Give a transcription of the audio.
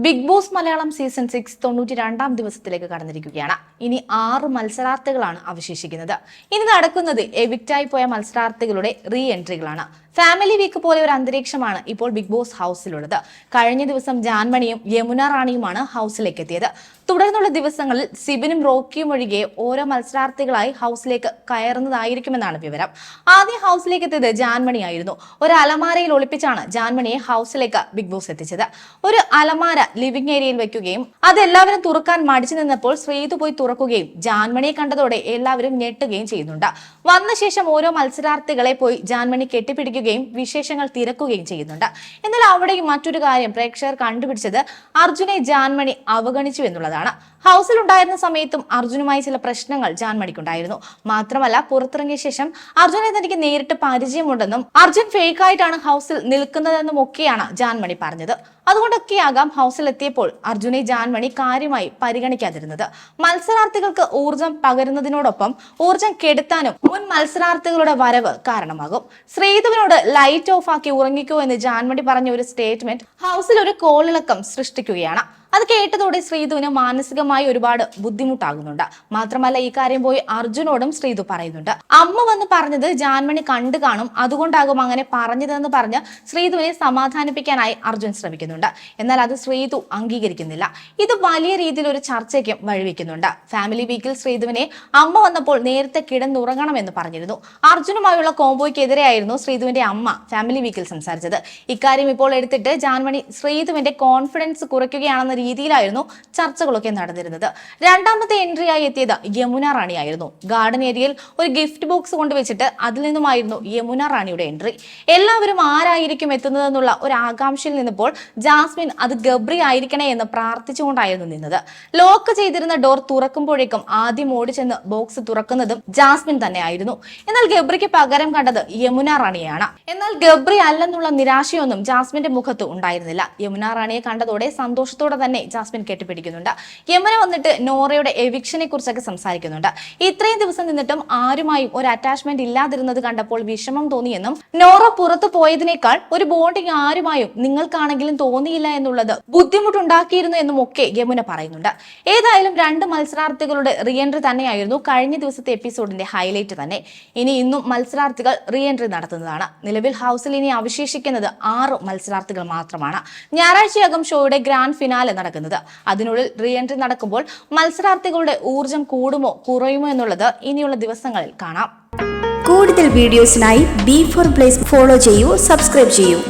Big boss Malayalam season 6 92-ാം ദിവസത്തിലേക്ക് കടന്നിരിക്കുകയാണ്. ഇനി 6 മത്സരാർത്ഥികളാണ് അവശേഷിക്കുന്നത്. ഇനി നടക്കുന്നത് എവിക്റ്റായി പോയ മത്സരാർത്ഥികളുടെ റീ എൻട്രികളാണ്. ഫാമിലി വീക്ക് പോലെ ഒരു അന്തരീക്ഷമാണ് ഇപ്പോൾ ബിഗ് ബോസ് ഹൗസിലുള്ളത്. കഴിഞ്ഞ ദിവസം ജാൻമണിയും യമുന റാണിയുമാണ് ഹൗസിലേക്ക് എത്തിയത്. തുടർന്നുള്ള ദിവസങ്ങളിൽ സിബിനും റോക്കിയും ഒഴികെ ഓരോ മത്സരാർത്ഥികളായി ഹൗസിലേക്ക് കയറുന്നതായിരിക്കുമെന്നാണ് വിവരം. ആദ്യം ഹൗസിലേക്ക് എത്തിയത് ജാൻമണിയായിരുന്നു. ഒരു അലമാരയിൽ ഒളിപ്പിച്ചാണ് ജാൻമണിയെ ഹൗസിലേക്ക് ബിഗ് ബോസ് എത്തിച്ചത്. ഒരു അലമാര ലിവിംഗ് ഏരിയയിൽ വെക്കുകയും അതെല്ലാവരും തുറക്കാൻ മടിച്ചു നിന്നപ്പോൾ ശ്രീതു പോയി തുറക്കുകയും ജാൻമണിയെ കണ്ടതോടെ എല്ലാവരും ഞെട്ടുകയും ചെയ്യുന്നുണ്ട്. വന്ന ശേഷം ഓരോ മത്സരാർത്ഥികളെ പോയി ജാൻമണി കെട്ടിപ്പിടിക്കുകയും വിശേഷങ്ങൾ തിരക്കുകയും ചെയ്യുന്നുണ്ട്. എന്നാൽ അവിടെയും മറ്റൊരു കാര്യം പ്രേക്ഷകർ കണ്ടുപിടിച്ചത് അർജുനെ ജാൻമണി അവഗണിച്ചു എന്നുള്ളതാണ്. ഹൗസിൽ ഉണ്ടായിരുന്ന സമയത്തും അർജുനുമായി ചില പ്രശ്നങ്ങൾ ജാൻമണിക്കുണ്ടായിരുന്നു. മാത്രമല്ല, പുറത്തിറങ്ങിയ ശേഷം അർജുനെ തനിക്ക് നേരിട്ട് പരിചയമുണ്ടെന്നും അർജുൻ ഫേക്കായിട്ടാണ് ഹൗസിൽ നിൽക്കുന്നതെന്നും ഒക്കെയാണ് ജാൻമണി പറഞ്ഞത്. അതുകൊണ്ടൊക്കെയാകാം ഹൗസിൽ എത്തിയപ്പോൾ അർജുനെ ജാൻമണി കാര്യമായി പരിഗണിക്കാതിരുന്നത്. മത്സരാർത്ഥികൾക്ക് ഊർജം പകരുന്നതിനോടൊപ്പം ഊർജം കെടുത്താനും മുൻ മത്സരാർത്ഥികളുടെ വരവ് കാരണമാകും. ശ്രീധുവിനോട് ലൈറ്റ് ഓഫ് ആക്കി ഉറങ്ങിക്കോ എന്ന് ജാൻമണി പറഞ്ഞ ഒരു സ്റ്റേറ്റ്മെന്റ് ഹൗസിൽ ഒരു കോളിളക്കം സൃഷ്ടിക്കുകയാണ്. അത് കേട്ടതോടെ ശ്രീധുവിന് മാനസികമായി ഒരുപാട് ബുദ്ധിമുട്ടാകുന്നുണ്ട്. മാത്രമല്ല, ഈ കാര്യം പോയി അർജുനോടും ശ്രീധു പറയുന്നുണ്ട്. അമ്മ വന്ന് പറഞ്ഞത് ജാൻമണി കണ്ടു കാണും, അതുകൊണ്ടാകും അങ്ങനെ പറഞ്ഞതെന്ന് പറഞ്ഞ് ശ്രീധുവിനെ സമാധാനിപ്പിക്കാനായി അർജുൻ ശ്രമിക്കുന്നുണ്ട്. എന്നാൽ അത് ശ്രീധു അംഗീകരിക്കുന്നില്ല. ഇത് വലിയ രീതിയിൽ ഒരു ചർച്ചയ്ക്കും വഴിവെക്കുന്നുണ്ട്. ഫാമിലി വീക്കിൽ ശ്രീധുവിനെ അമ്മ വന്നപ്പോൾ നേരത്തെ കിടന്നുറങ്ങണമെന്ന് പറഞ്ഞിരുന്നു. അർജുനുമായുള്ള കോംബോയ്ക്കെതിരെയായിരുന്നു ശ്രീധുവിന്റെ അമ്മ ഫാമിലി വീക്കിൽ സംസാരിച്ചത്. ഇക്കാര്യം ഇപ്പോൾ എടുത്തിട്ട് ജാൻമണി ശ്രീധുവിന്റെ കോൺഫിഡൻസ് കുറയ്ക്കുകയാണെന്ന രീതിയിലായിരുന്നു ചർച്ചകളൊക്കെ നടന്നിരുന്നത്. രണ്ടാമത്തെ എൻട്രിയായി എത്തിയത് യമുന റാണിയായിരുന്നു. ഗാർഡൻ ഏരിയയിൽ ഒരു ഗിഫ്റ്റ് ബോക്സ് കൊണ്ടുവച്ചിട്ട് അതിൽ നിന്നുമായിരുന്നു യമുന റാണിയുടെ എൻട്രി. എല്ലാവരും ആരായിരിക്കും എത്തുന്നതെന്നുള്ള ഒരു ആകാംക്ഷയിൽ നിന്നപ്പോൾ ജാസ്മിൻ അത് ഗബ്രി ആയിരിക്കണേ എന്ന് പ്രാർത്ഥിച്ചുകൊണ്ടായിരുന്നു നിന്നത്. ലോക്ക് ചെയ്തിരുന്ന ഡോർ തുറക്കുമ്പോഴേക്കും ആദ്യം ഓടിച്ചെന്ന് ബോക്സ് തുറക്കുന്നതും ജാസ്മിൻ തന്നെയായിരുന്നു. എന്നാൽ ഗബ്രിക്ക് പകരം കണ്ടത് യമുന റാണിയാണ്. എന്നാൽ ഗബ്രി അല്ലെന്നുള്ള നിരാശയൊന്നും ജാസ്മിന്റെ മുഖത്ത് ഉണ്ടായിരുന്നില്ല. യമുന റാണിയെ കണ്ടതോടെ സന്തോഷത്തോടെ തന്നെ ജാസ്മിൻ കെട്ടിപ്പിടിക്കുന്നുണ്ട്. യമുന വന്നിട്ട് നോറയുടെ എവിക്ഷനെ കുറിച്ചൊക്കെ സംസാരിക്കുന്നുണ്ട്. ഇത്രയും ദിവസം നിന്നിട്ടും ആരുമായും ഒരു അറ്റാച്ച്മെന്റ് ഇല്ലാതിരുന്നത് കണ്ടപ്പോൾ വിഷമം തോന്നിയെന്നും നോറ പുറത്തു പോയതിനേക്കാൾ ഒരു ബോണ്ടിങ് ആരുമായും നിങ്ങൾക്കാണെങ്കിലും തോന്നിയില്ല എന്നുള്ളത് ബുദ്ധിമുട്ടുണ്ടാക്കിയിരുന്നു എന്നും ഒക്കെ യമുന പറയുന്നുണ്ട്. ഏതായാലും 2 മത്സരാർത്ഥികളുടെ റീ എൻട്രി തന്നെയായിരുന്നു കഴിഞ്ഞ ദിവസത്തെ എപ്പിസോഡിന്റെ ഹൈലൈറ്റ് തന്നെ. ഇനി ഇന്നും മത്സരാർത്ഥികൾ റീ എൻട്രി നടത്തുന്നതാണ്. നിലവിൽ ഹൗസിൽ ഇനി അവശേഷിക്കുന്നത് 6 മത്സരാർത്ഥികൾ മാത്രമാണ്. ഞായറാഴ്ചയാകും ഷോയുടെ ഗ്രാൻഡ് ഫിനാലെ നടക്കുന്നത്. അതിനുള്ളിൽ റീ എൻട്രി നടക്കുമ്പോൾ മത്സരാർത്ഥികളുടെ ഊർജം കൂടുമോ കുറയുമോ എന്നുള്ളത് ഇനിയുള്ള ദിവസങ്ങളിൽ കാണാം. കൂടുതൽ വീഡിയോസിനായി B4 Place ഫോളോ ചെയ്യൂ, സബ്സ്ക്രൈബ് ചെയ്യൂ.